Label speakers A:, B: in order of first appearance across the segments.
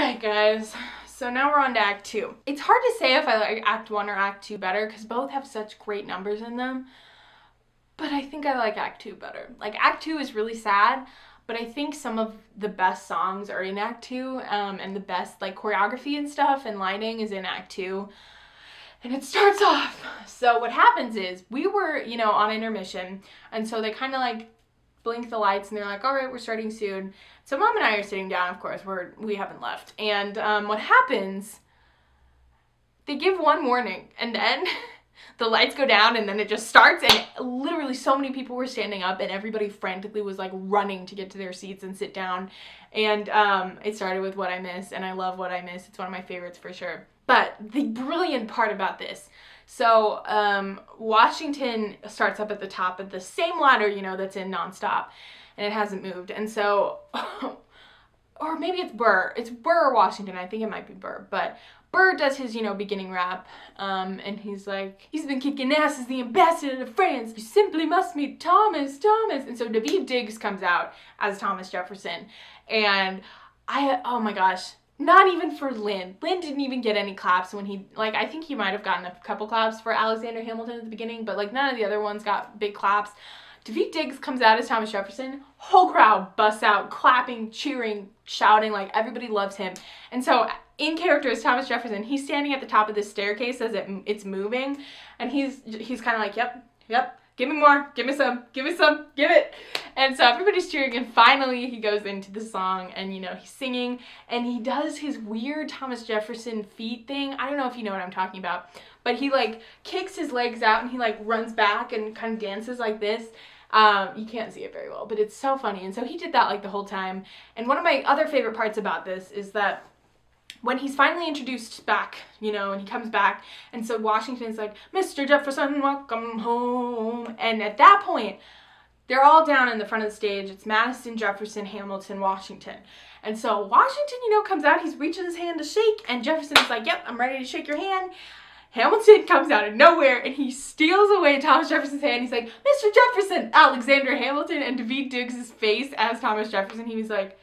A: Alright guys, so now we're on to Act 2. It's hard to say if I like Act 1 or Act 2 better because both have such great numbers in them, but I think I like Act 2 better. Like Act 2 is really sad, but I think some of the best songs are in Act 2, and the best like choreography and stuff and lighting is in Act 2. And it starts off. So what happens is we were, on intermission, and so they kind of like blink the lights and they're like, all right, we're starting soon. So Mom and I are sitting down, of course, we haven't left. And what happens, they give one warning and then the lights go down and then it just starts, and literally so many people were standing up and everybody frantically was like running to get to their seats and sit down. And it started with What I Miss, and I love What I Miss. It's one of my favorites for sure. But the brilliant part about this, so Washington starts up at the top of the same ladder, that's in Nonstop, and it hasn't moved. And so, or maybe it's Burr. It's Burr or Washington. I think it might be Burr. But Burr does his, beginning rap, and he's like, he's been kicking ass as the ambassador to France. You simply must meet Thomas. And so Daveed Diggs comes out as Thomas Jefferson, and oh my gosh. Not even for Lin. Lin didn't even get any claps when he, I think he might have gotten a couple claps for Alexander Hamilton at the beginning, but, none of the other ones got big claps. Daveed Diggs comes out as Thomas Jefferson. Whole crowd busts out, clapping, cheering, shouting, everybody loves him. And so, in character as Thomas Jefferson, he's standing at the top of this staircase as it's moving, and he's kind of like, yep, give me more, give me some, give it. And so everybody's cheering, and finally he goes into the song, and he's singing, and he does his weird Thomas Jefferson feet thing. I don't know if you know what I'm talking about, but he kicks his legs out and he runs back and kind of dances like this. You can't see it very well, but it's so funny. And so he did that the whole time. And one of my other favorite parts about this is that when he's finally introduced back, and he comes back, and so Washington's like, Mr. Jefferson, welcome home. And at that point, they're all down in the front of the stage. It's Madison, Jefferson, Hamilton, Washington. And so Washington, comes out, he's reaching his hand to shake, and Jefferson's like, yep, I'm ready to shake your hand. Hamilton comes out of nowhere, and he steals away Thomas Jefferson's hand. He's like, Mr. Jefferson, Alexander Hamilton, and Daveed Diggs' face as Thomas Jefferson. He was like,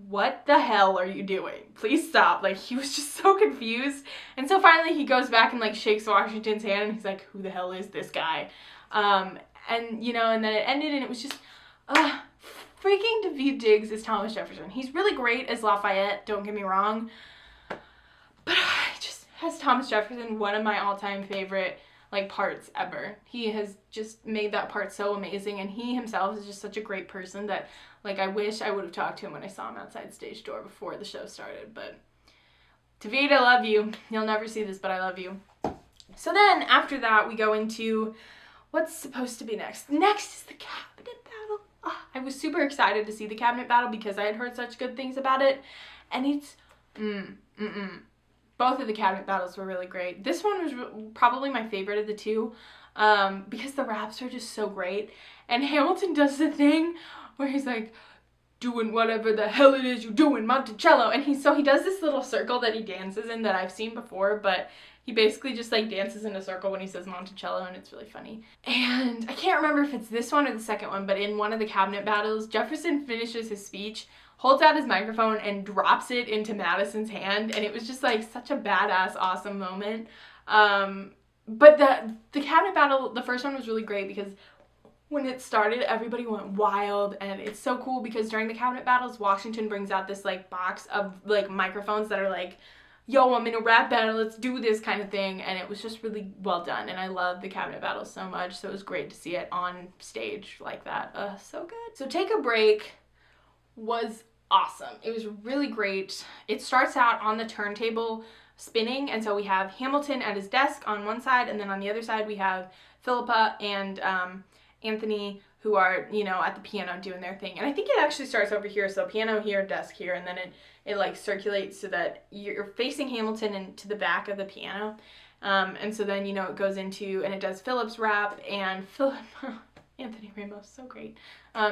A: what the hell are you doing? Please stop. He was just so confused. And so finally he goes back and shakes Washington's hand, and he's like, who the hell is this guy? And then it ended, and it was just, freaking Daveed Diggs as Thomas Jefferson. He's really great as Lafayette, don't get me wrong, but as Thomas Jefferson, one of my all-time favorite, parts ever. He has just made that part so amazing, and he himself is just such a great person that, I wish I would have talked to him when I saw him outside stage door before the show started. But Daveed, I love you. You'll never see this, but I love you. So then, after that, we go into what's supposed to be next. Next is the cabinet battle. I was super excited to see the cabinet battle because I had heard such good things about it, and it's, both of the cabinet battles were really great. This one was probably my favorite of the two, because the raps are just so great, and Hamilton does the thing where he's like, doing whatever the hell it is you're doing, Monticello, and he does this little circle that he dances in that I've seen before, but he basically just dances in a circle when he says Monticello, and it's really funny. And I can't remember if it's this one or the second one, but in one of the cabinet battles, Jefferson finishes his speech, holds out his microphone, and drops it into Madison's hand, and it was just such a badass, awesome moment. But the cabinet battle, the first one was really great because when it started, everybody went wild, and it's so cool because during the cabinet battles, Washington brings out this box of microphones that are yo, I'm in a rap battle, let's do this kind of thing, and it was just really well done, and I love the cabinet battle so much, so it was great to see it on stage like that. So good. So Take a Break was awesome. It was really great. It starts out on the turntable spinning, and so we have Hamilton at his desk on one side, and then on the other side we have Philippa and Anthony, who are, at the piano doing their thing. And I think it actually starts over here, so piano here, desk here, and then it circulates so that you're facing Hamilton and to the back of the piano. And so then, it goes into, and it does Philip's rap, and Anthony Ramos, so great.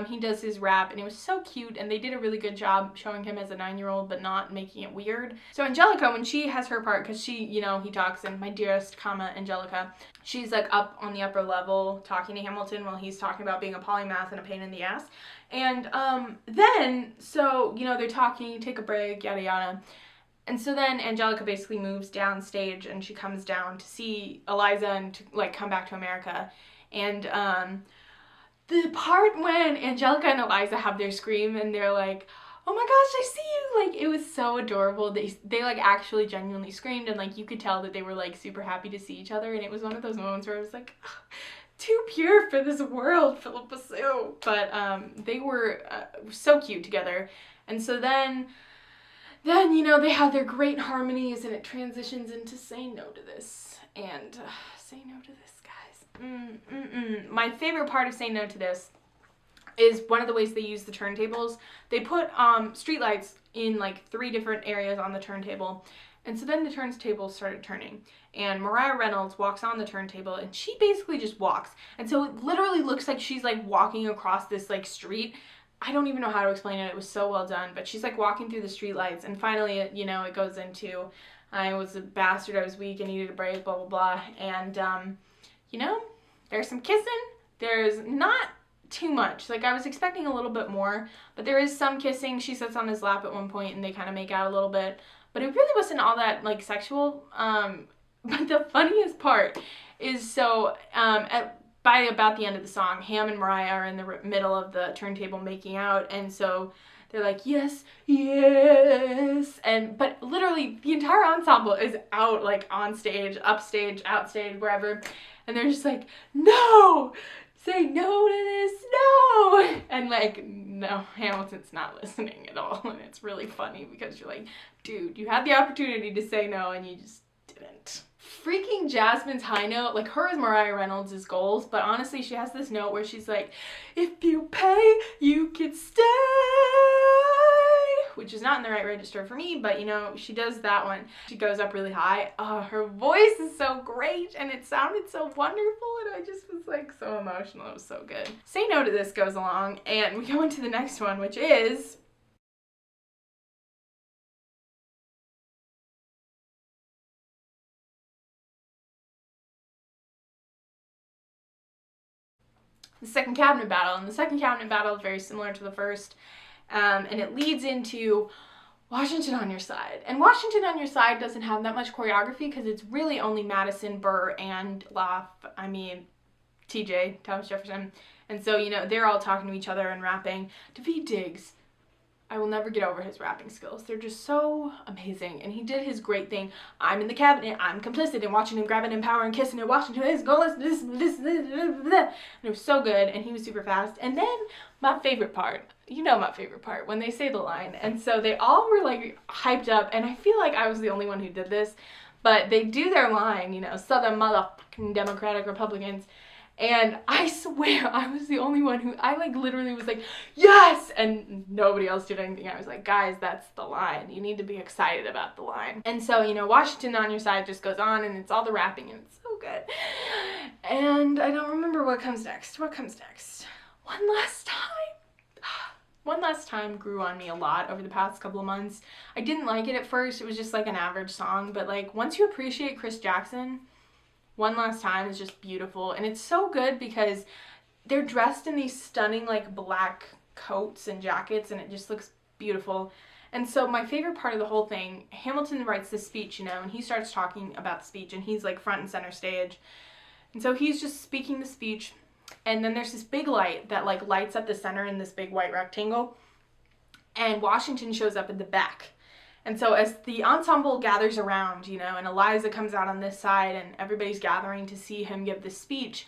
A: He does his rap, and it was so cute, and they did a really good job showing him as a 9-year-old, but not making it weird. So Angelica, when she has her part, because she, you know, he talks in My Dearest, Angelica, she's like up on the upper level talking to Hamilton while he's talking about being a polymath and a pain in the ass. And then, so, you know, they're talking, take a break, yada yada. And so then Angelica basically moves downstage, and she comes down to see Eliza and to like come back to America. And the part when Angelica and Eliza have their scream and they're like, oh my gosh, I see you, like, it was so adorable. They like actually genuinely screamed, and like you could tell that they were like super happy to see each other, and it was one of those moments where I was like, oh, too pure for this world, Philippa Sue. But they were so cute together. And so then, you know, they have their great harmonies, and it transitions into Say No to This. And Say No to This, guys. My favorite part of Say No to This is one of the ways they use the turntables. They put streetlights in like 3 different areas on the turntable. And so then the turntables started turning, and Mariah Reynolds walks on the turntable, and she basically just walks. And so it literally looks like she's like walking across this like street. I don't even know how to explain it. It was so well done, but she's like walking through the streetlights, and finally, you know, it goes into, I was a bastard, I was weak, I needed a break, blah, blah, blah. And, you know, there's some kissing. There's not too much. Like, I was expecting a little bit more, but there is some kissing. She sits on his lap at one point, and they kind of make out a little bit. But it really wasn't all that, like, sexual. But the funniest part is, so, by about the end of the song, Ham and Mariah are in the middle of the turntable making out, and so they're like, yes, yes, but literally the entire ensemble is out, like, on stage, upstage, outstage, wherever, and they're just like, no, say no to this, no, and like, no, Hamilton's not listening at all, and it's really funny because you're like, dude, you had the opportunity to say no, and you just didn't. Freaking Jasmine's high note, like, her is Mariah Reynolds' goals, but honestly, she has this note where she's like, if you pay, you can stay, which is not in the right register for me, but, you know, she does that one. She goes up really high. Oh, her voice is so great, and it sounded so wonderful, and I just was, like, so emotional. It was so good. Say No to This goes along, and we go into the next one, which is the second cabinet battle. And the second cabinet battle is very similar to the first, and it leads into Washington on Your Side. And Washington on Your Side doesn't have that much choreography because it's really only Madison, Burr, and TJ, Thomas Jefferson. And so, you know, they're all talking to each other and rapping. Daveed Diggs, I will never get over his rapping skills. They're just so amazing. And he did his great thing. I'm in the cabinet. I'm complicit in watching him grabbing and power and kissing and Washington. His goal is this. And it was so good. And he was super fast. And then my favorite part, you know my favorite part, when they say the line. And so they all were like hyped up. And I feel like I was the only one who did this. But they do their line, you know, Southern motherfucking Democratic Republicans. And I swear I was the only one who, I like literally was like, yes! And nobody else did anything. I was like, guys, that's the line. You need to be excited about the line. And so, you know, Washington on Your Side just goes on, and it's all the rapping, and it's so good. And I don't remember what comes next. What comes next? One Last Time. One Last Time grew on me a lot over the past couple of months. I didn't like it at first. It was just like an average song. But like, once you appreciate Chris Jackson, One Last Time is just beautiful, and it's so good because they're dressed in these stunning like black coats and jackets, and it just looks beautiful. And so my favorite part of the whole thing, Hamilton writes this speech, you know, and he starts talking about the speech, and he's like front and center stage, and so he's just speaking the speech, and then there's this big light that like lights up the center in this big white rectangle, and Washington shows up in the back. And so as the ensemble gathers around, you know, and Eliza comes out on this side and everybody's gathering to see him give this speech,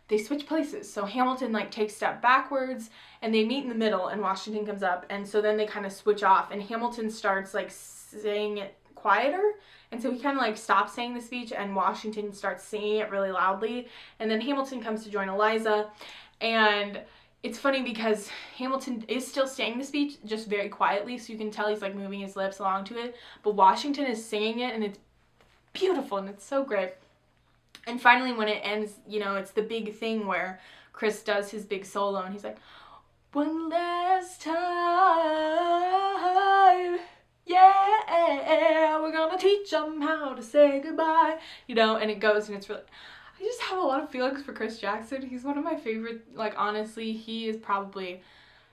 A: they switch places. So Hamilton like takes a step backwards and they meet in the middle, and Washington comes up, and so then they kind of switch off, and Hamilton starts like saying it quieter, and so he kind of like stops saying the speech and Washington starts singing it really loudly, and then Hamilton comes to join Eliza. And it's funny because Hamilton is still saying the speech just very quietly, so you can tell he's like moving his lips along to it, but Washington is singing it, and it's beautiful, and it's so great. And finally, when it ends, you know, it's the big thing where Chris does his big solo and he's like, one last time, yeah, we're gonna teach them how to say goodbye, you know, and it goes, and it's really, I just have a lot of feelings for Chris Jackson. He's one of my favorite, like, honestly, he is probably,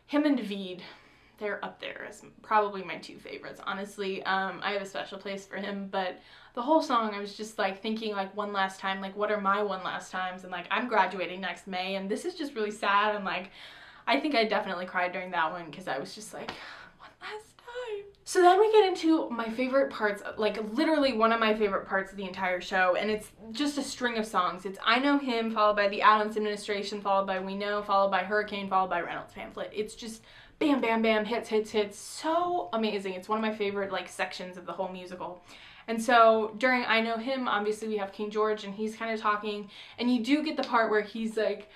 A: him and David, they're up there as probably my two favorites, honestly. I have a special place for him, but the whole song, I was just, like, thinking, like, one last time, like, what are my one last times, and, like, I'm graduating next May, and this is just really sad, and, like, I think I definitely cried during that one, because I was just like, one last time. So then we get into my favorite parts, like literally one of my favorite parts of the entire show, and it's just a string of songs. It's I Know Him, followed by The Addams Administration, followed by We Know, followed by Hurricane, followed by Reynolds Pamphlet. It's just bam, bam, bam, hits, hits, hits. So amazing. It's one of my favorite, like, sections of the whole musical. And so during I Know Him, obviously we have King George, and he's kind of talking, and you do get the part where he's like,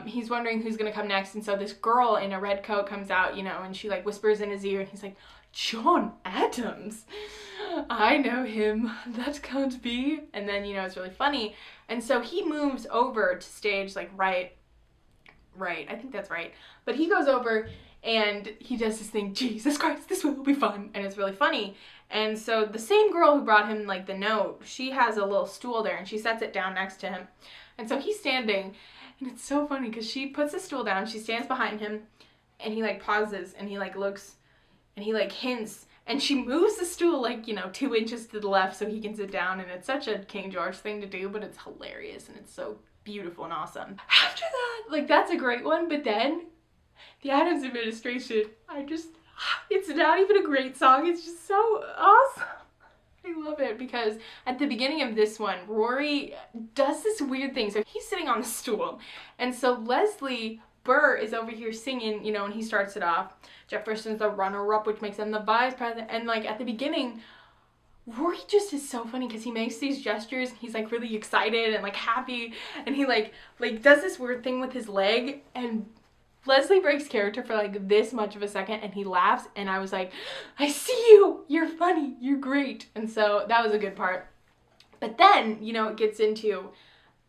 A: he's wondering who's gonna come next, and so this girl in a red coat comes out, you know, and she, like, whispers in his ear, and he's like, John Adams, I know him, that can't be. And then, you know, it's really funny, and so he moves over to stage, like, right, I think that's right, but he goes over and he does this thing, Jesus Christ, this will be fun, and it's really funny. And so the same girl who brought him, like, the note, she has a little stool there, and she sets it down next to him, and so he's standing. And it's so funny because she puts the stool down, she stands behind him, and he, like, pauses, and he, like, looks, and he, like, hints, and she moves the stool, like, you know, 2 inches to the left so he can sit down, and it's such a King George thing to do, but it's hilarious, and it's so beautiful and awesome. After that, like, that's a great one, but then The Addams Administration, it's not even a great song, it's just so awesome. I love it because at the beginning of this one, Rory does this weird thing. So he's sitting on the stool, and so Leslie Burr is over here singing, you know, and he starts it off. Jefferson's the runner-up, which makes him the vice president. And, like, at the beginning, Rory just is so funny because he makes these gestures. He's, like, really excited and, like, happy, and he like does this weird thing with his leg, and Leslie breaks character for, like, this much of a second, and he laughs, and I was like, I see you! You're funny! You're great! And so that was a good part. But then, you know, it gets into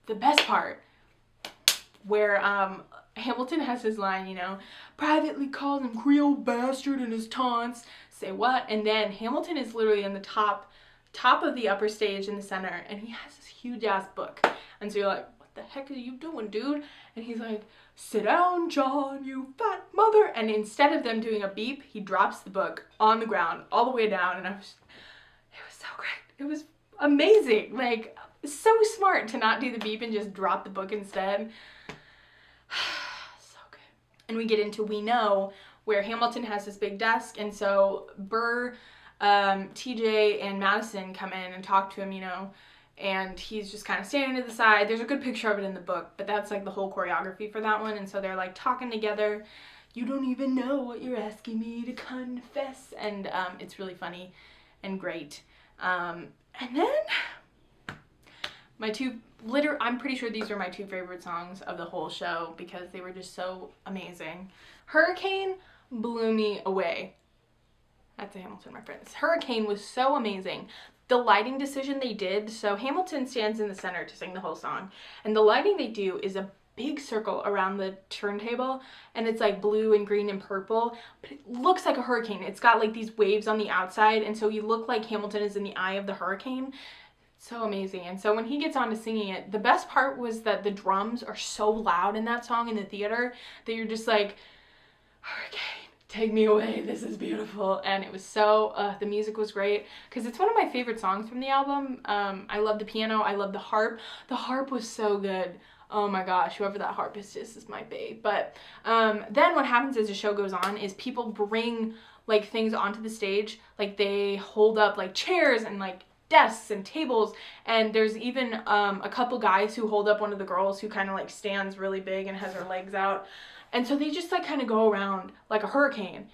A: the best part, where Hamilton has his line, you know, privately calls him Creole bastard and his taunts, say what? And then Hamilton is literally in the top of the upper stage in the center, and he has this huge-ass book. And so you're like, what the heck are you doing, dude? And he's like, sit down, John, you fat mother. And instead of them doing a beep, he drops the book on the ground all the way down. And it was so great. It was amazing. Like, so smart to not do the beep and just drop the book instead. So good. And we get into We Know, where Hamilton has this big desk. And so Burr, TJ, and Madison come in and talk to him, you know, and he's just kind of standing to the side. There's a good picture of it in the book, but that's, like, the whole choreography for that one. And so they're, like, talking together. You don't even know what you're asking me to confess. And it's really funny and great. And then my I'm pretty sure these are my two favorite songs of the whole show because they were just so amazing. Hurricane blew me away. That's a Hamilton reference. Hurricane was so amazing. The lighting decision they did, so Hamilton stands in the center to sing the whole song, and the lighting they do is a big circle around the turntable, and it's, like, blue and green and purple, but it looks like a hurricane. It's got, like, these waves on the outside, and so you look like Hamilton is in the eye of the hurricane. So amazing. And so when he gets on to singing it, the best part was that the drums are so loud in that song in the theater that you're just like, hurricane, take me away, this is beautiful. And it was so, the music was great, because it's one of my favorite songs from the album. I love the piano, I love the harp. The harp was so good. Oh my gosh, whoever that harpist is my babe. But then what happens as the show goes on is people bring, like, things onto the stage. Like, they hold up, like, chairs and, like, desks and tables, and there's even a couple guys who hold up one of the girls who kind of, like, stands really big and has her legs out. And so they just, like, kind of go around like a hurricane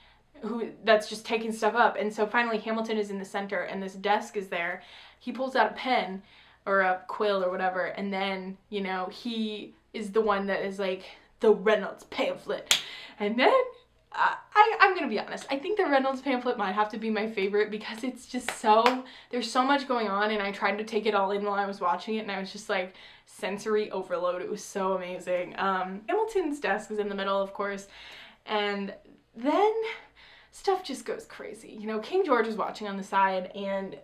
A: that's just taking stuff up. And so finally Hamilton is in the center, and this desk is there. He pulls out a pen or a quill or whatever, and then, you know, he is the one that is like, the Reynolds pamphlet. And then I'm gonna be honest. I think the Reynolds pamphlet might have to be my favorite because it's just there's so much going on, and I tried to take it all in while I was watching it, and I was just like sensory overload. It was so amazing. Hamilton's desk is in the middle, of course, and then stuff just goes crazy. You know, King George is watching on the side, and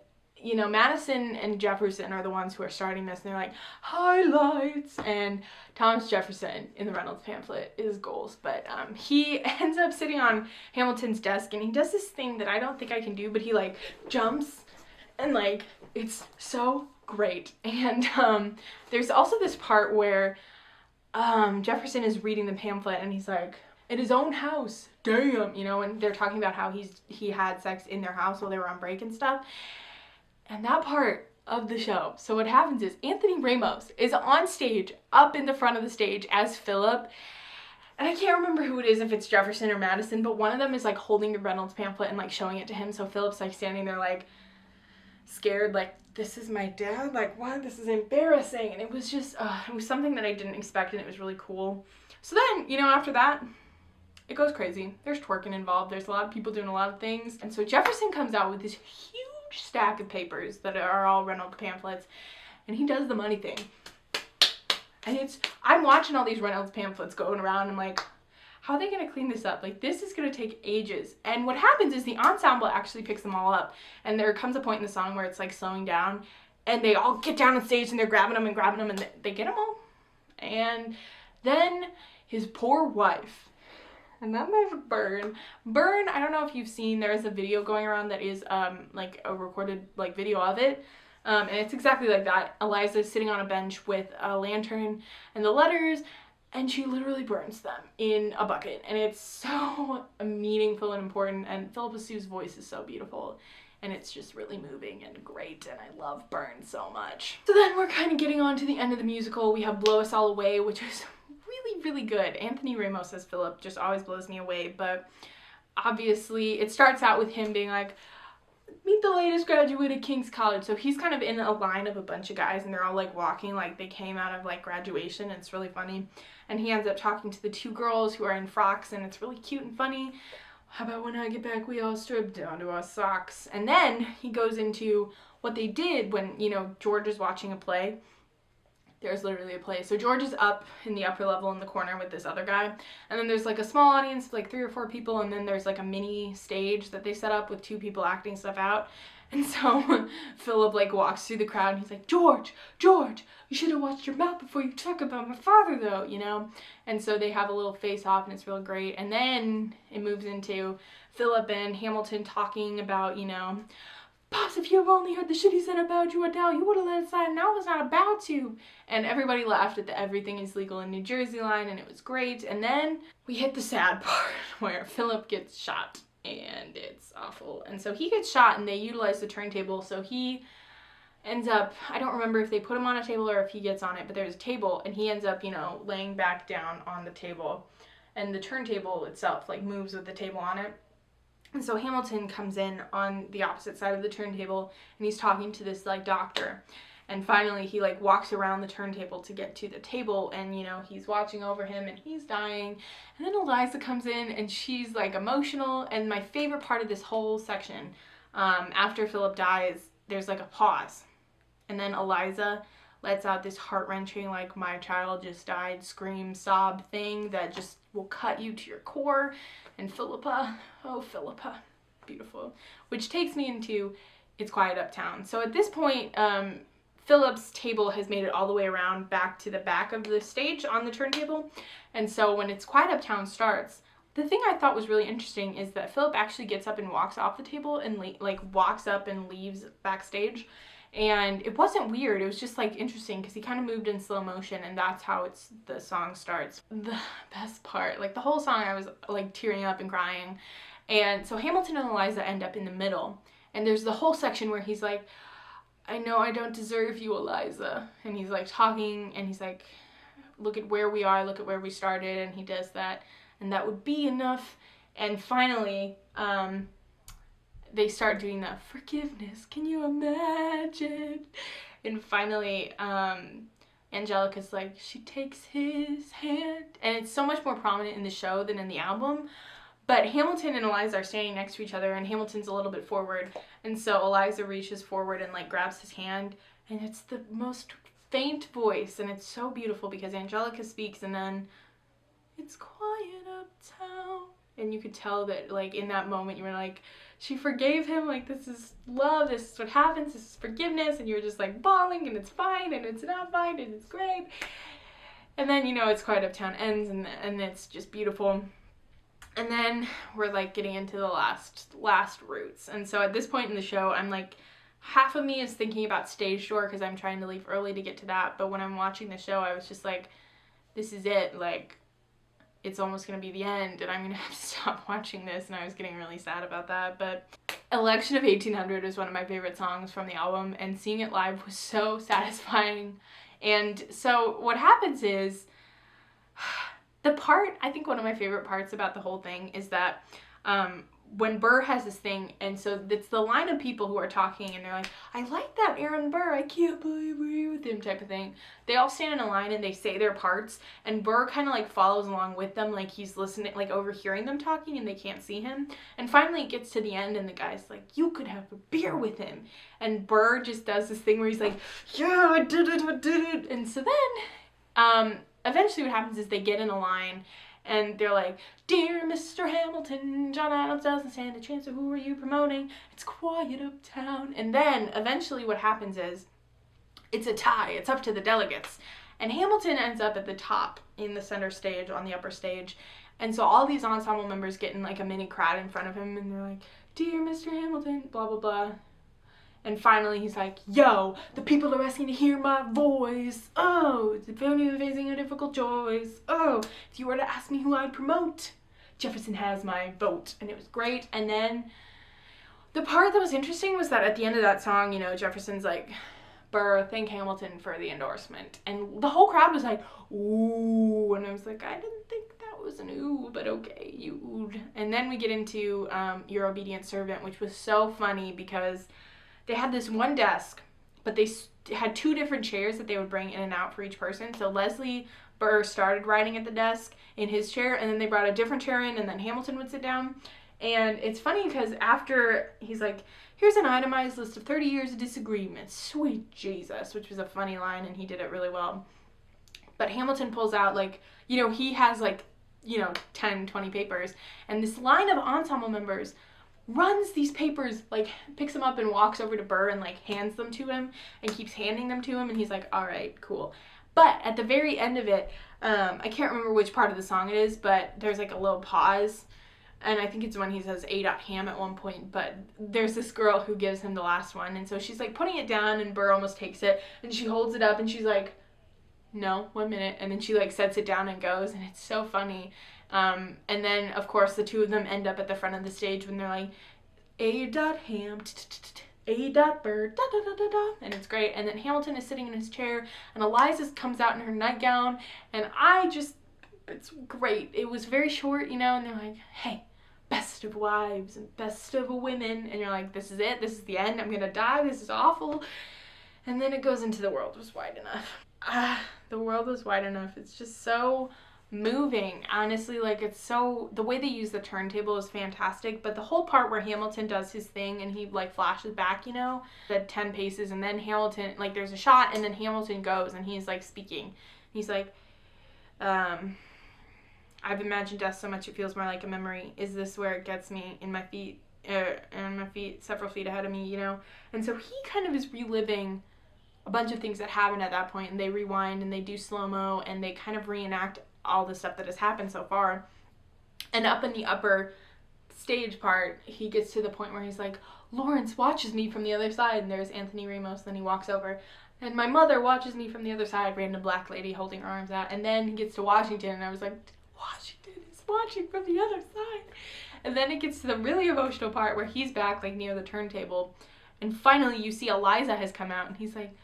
A: you know, Madison and Jefferson are the ones who are starting this, and they're like, highlights, and Thomas Jefferson in the Reynolds pamphlet is goals, but he ends up sitting on Hamilton's desk, and he does this thing that I don't think I can do, but he like jumps, and like, it's so great. And there's also this part where Jefferson is reading the pamphlet, and he's like, in his own house, damn, you know, and they're talking about how he had sex in their house while they were on break and stuff. And that part of the show, so what happens is Anthony Ramos is on stage, up in the front of the stage as Philip, and I can't remember who it is, if it's Jefferson or Madison, but one of them is like holding the Reynolds pamphlet and like showing it to him, so Philip's like standing there like scared, like, this is my dad, like, what, this is embarrassing. And it was just, it was something that I didn't expect, and it was really cool. So then, you know, after that, it goes crazy. There's twerking involved, there's a lot of people doing a lot of things, and so Jefferson comes out with this huge stack of papers that are all Reynolds pamphlets, and he does the money thing, and I'm watching all these Reynolds pamphlets going around. I'm like, how are they gonna clean this up? Like, this is gonna take ages. And what happens is the ensemble actually picks them all up, and there comes a point in the song where it's like slowing down, and they all get down on stage, and they're grabbing them, and they get them all. And then his poor wife, and then there's Burn. Burn, I don't know if you've seen, there is a video going around that is like a recorded like video of it. And it's exactly like that. Eliza's sitting on a bench with a lantern and the letters, and she literally burns them in a bucket. And it's so meaningful and important, and Philippa Sue's voice is so beautiful. And it's just really moving and great, and I love Burn so much. So then we're kind of getting on to the end of the musical. We have Blow Us All Away, which is really, really good. Anthony Ramos as Philip just always blows me away, but obviously it starts out with him being like, meet the latest graduate at King's College. So he's kind of in a line of a bunch of guys, and they're all like walking like they came out of like graduation, and it's really funny. And he ends up talking to the two girls who are in frocks, and it's really cute and funny. How about when I get back, we all strip down to our socks? And then he goes into what they did when, you know, George is watching a play. There's literally a play. So George is up in the upper level in the corner with this other guy. And then there's like a small audience of like 3 or 4 people. And then there's like a mini stage that they set up with 2 people acting stuff out. And so Philip like walks through the crowd, and he's like, George, you should have watched your mouth before you talk about my father though, you know? And so they have a little face off, and it's real great. And then it moves into Philip and Hamilton talking about, you know, Pops, if you have only heard the shit he said about you, Adele, you would have let it slide, and I was not about to. And everybody laughed at the everything is legal in New Jersey line, and it was great. And then we hit the sad part where Philip gets shot, and it's awful. And so he gets shot, and they utilize the turntable, so he ends up, I don't remember if they put him on a table or if he gets on it, but there's a table, and he ends up, you know, laying back down on the table, and the turntable itself like moves with the table on it. And so Hamilton comes in on the opposite side of the turntable, and he's talking to this like doctor. And finally he like walks around the turntable to get to the table, and you know, he's watching over him, and he's dying. And then Eliza comes in, and she's like emotional. And my favorite part of this whole section, after Philip dies, there's like a pause. And then Eliza lets out this heart-wrenching, like, my child just died, scream, sob thing that just will cut you to your core. And Philippa, oh Philippa, beautiful. Which takes me into It's Quiet Uptown. So at this point, Philip's table has made it all the way around back to the back of the stage on the turntable. And so when It's Quiet Uptown starts, the thing I thought was really interesting is that Philip actually gets up and walks off the table and like walks up and leaves backstage. And it wasn't weird, it was just like interesting because he kind of moved in slow motion, and that's how the song starts. The best part, like the whole song I was like tearing up and crying. And so Hamilton and Eliza end up in the middle, and there's the whole section where he's like, I know I don't deserve you, Eliza. And he's like talking, and he's like, look at where we are, look at where we started, and he does that, and that would be enough. And finally, they start doing that forgiveness, can you imagine? And finally, Angelica's like, she takes his hand. And it's so much more prominent in the show than in the album. But Hamilton and Eliza are standing next to each other, and Hamilton's a little bit forward, and so Eliza reaches forward and like grabs his hand, and it's the most faint voice, and it's so beautiful because Angelica speaks, and then it's quiet uptown, and you could tell that like in that moment you were like, she forgave him, like this is love, this is what happens, this is forgiveness, and you were just like bawling, and it's fine, and it's not fine, and it's great. And then, you know, It's Quiet Uptown ends, and it's just beautiful. And then we're like getting into the last roots. And so at this point in the show, I'm like, half of me is thinking about stage door because I'm trying to leave early to get to that. But when I'm watching the show, I was just like, this is it. Like, it's almost going to be the end, and I'm going to have to stop watching this. And I was getting really sad about that. But Election of 1800 is one of my favorite songs from the album, and seeing it live was so satisfying. And so what happens is, I think one of my favorite parts about the whole thing is that when Burr has this thing, and so it's the line of people who are talking, and they're like, I like that Aaron Burr, I can't believe we're here with him type of thing. They all stand in a line and they say their parts, and Burr kind of like follows along with them, like he's listening, like overhearing them talking, and they can't see him. And finally it gets to the end, and the guy's like, you could have a beer with him. And Burr just does this thing where he's like, yeah, I did it. And so then, eventually what happens is they get in a line, and they're like, dear Mr. Hamilton, John Adams doesn't stand a chance, so who are you promoting? It's quiet uptown. And then eventually what happens is it's a tie. It's up to the delegates. And Hamilton ends up at the top in the center stage, on the upper stage. And so all these ensemble members get in like a mini crowd in front of him, and they're like, dear Mr. Hamilton, blah, blah, blah. And finally he's like, yo, the people are asking to hear my voice. Oh, it's a family facing a difficult choice. Oh, if you were to ask me who I'd promote, Jefferson has my vote. And it was great. And then the part that was interesting was that at the end of that song, you know, Jefferson's like, Burr, thank Hamilton for the endorsement. And the whole crowd was like, ooh. And I was like, I didn't think that was an ooh, but okay, you oohed. And then we get into Your Obedient Servant, which was so funny because they had this one desk, but they had two different chairs that they would bring in and out for each person. So Leslie Burr started writing at the desk in his chair, and then they brought a different chair in, and then Hamilton would sit down. And it's funny because after he's like, here's an itemized list of 30 years of disagreements, sweet Jesus, which was a funny line, and he did it really well. But Hamilton pulls out, like, you know, he has like, you know, 10, 20 papers, and this line of ensemble members runs these papers, like picks them up and walks over to Burr and like hands them to him and keeps handing them to him, and he's like, all right, cool. But at the very end of it, I can't remember which part of the song it is, but there's like a little pause, and I think it's when he says A.Ham at one point, but there's this girl who gives him the last one, and so she's like putting it down, and Burr almost takes it, and she holds it up, and she's like, no, 1 minute, and then she like sets it down and goes, and it's so funny. And then, of course, the two of them end up at the front of the stage when they're like, A.Ham, A.Burr, da da da da da, and it's great. And then Hamilton is sitting in his chair, and Eliza comes out in her nightgown, and it's great. It was very short, you know, and they're like, hey, best of wives and best of women, and you're like, this is it, this is the end, I'm gonna die, this is awful. And then it goes into The World Was Wide Enough. The World Was Wide Enough. It's just so moving, honestly. Like, it's so, the way they use the turntable is fantastic, but the whole part where Hamilton does his thing and he like flashes back, you know, the 10 paces, and then Hamilton, like there's a shot, and then Hamilton goes and he's like speaking. He's like, I've imagined death so much it feels more like a memory. Is this where it gets me? In my feet several feet ahead of me, you know? And so he kind of is reliving a bunch of things that happened at that point, and they rewind and they do slow-mo and they kind of reenact all the stuff that has happened so far. And up in the upper stage part, he gets to the point where he's like, Lawrence watches me from the other side, and there's Anthony Ramos, then he walks over, and my mother watches me from the other side, random black lady holding her arms out. And then he gets to Washington, and I was like, Washington is watching from the other side. And then it gets to the really emotional part where he's back like near the turntable, and finally you see Eliza has come out, and he's like,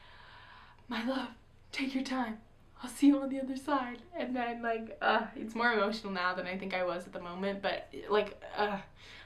A: my love, take your time, I'll see you on the other side. And then like, it's more emotional now than I think I was at the moment, but like,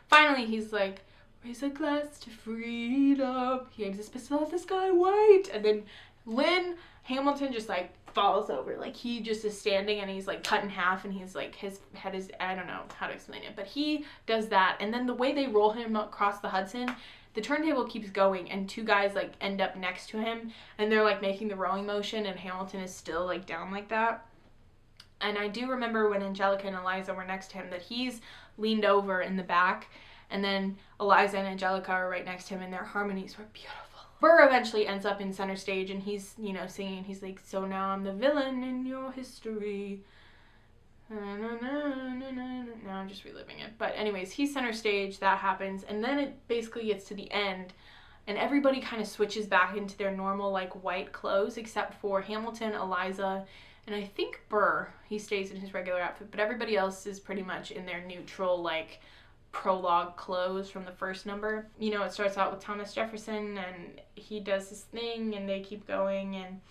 A: finally he's like, raise a glass to freedom, he aims his pistol at the sky, wait. And then Lynn Hamilton just like falls over. Like, he just is standing and he's like cut in half, and he's like, his head is, I don't know how to explain it, but he does that. And then the way they roll him across the Hudson, the turntable keeps going, and two guys like end up next to him, and they're like making the rowing motion, and Hamilton is still like down like that. And I do remember when Angelica and Eliza were next to him that he's leaned over in the back, and then Eliza and Angelica are right next to him, and their harmonies were beautiful. Burr eventually ends up in center stage, and he's, you know, singing. He's like, so now I'm the villain in your history. Now I'm just reliving it. But anyways, he's center stage, that happens, and then it basically gets to the end, and everybody kind of switches back into their normal, like, white clothes, except for Hamilton, Eliza, and I think Burr. He stays in his regular outfit, but everybody else is pretty much in their neutral, like, prologue clothes from the first number. You know, it starts out with Thomas Jefferson, and he does his thing, and they keep going, and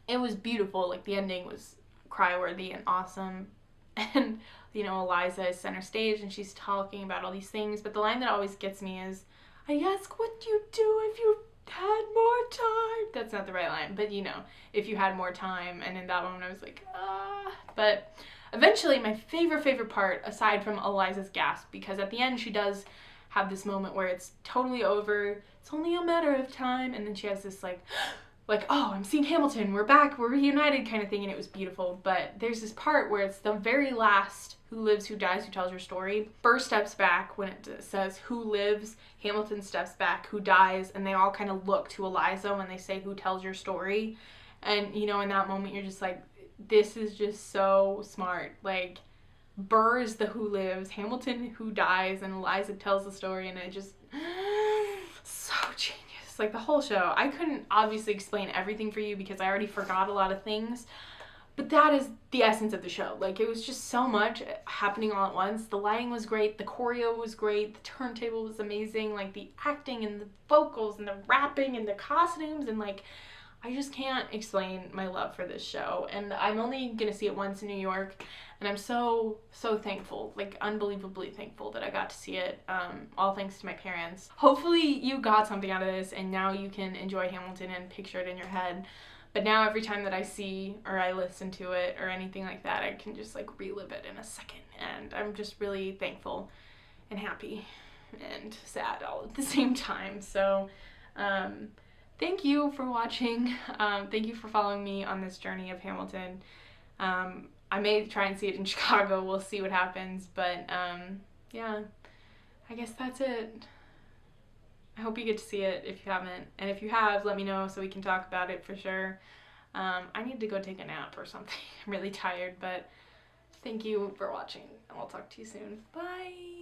A: it was beautiful. Like, the ending was cry-worthy and awesome. And, you know, Eliza is center stage, and she's talking about all these things, but the line that always gets me is, I ask what you do if you had more time. That's not the right line, but, you know, if you had more time. And in that moment, I was like, ah. But eventually, my favorite part, aside from Eliza's gasp, because at the end she does have this moment where it's totally over, it's only a matter of time, and then she has this like, oh, I'm seeing Hamilton, we're back, we're reunited kind of thing, and it was beautiful. But there's this part where it's the very last who lives, who dies, who tells your story. Burr steps back when it says who lives, Hamilton steps back, who dies, and they all kind of look to Eliza when they say who tells your story. And, you know, in that moment, you're just like, this is just so smart. Like, Burr is the who lives, Hamilton who dies, and Eliza tells the story, and it just, so genius. Like, the whole show. I couldn't obviously explain everything for you because I already forgot a lot of things, but that is the essence of the show. Like, it was just so much happening all at once. The lighting was great, the choreo was great, the turntable was amazing, like, the acting and the vocals and the rapping and the costumes, and, like, I just can't explain my love for this show. And I'm only gonna see it once in New York, and I'm so thankful, like unbelievably thankful that I got to see it, all thanks to my parents. Hopefully you got something out of this, and now you can enjoy Hamilton and picture it in your head. But now every time that I see or I listen to it or anything like that, I can just like relive it in a second, and I'm just really thankful and happy and sad all at the same time. So thank you for watching. Thank you for following me on this journey of Hamilton. I may try and see it in Chicago. We'll see what happens. But yeah, I guess that's it. I hope you get to see it if you haven't. And if you have, let me know so we can talk about it for sure. I need to go take a nap or something. I'm really tired, but thank you for watching, and I'll talk to you soon. Bye!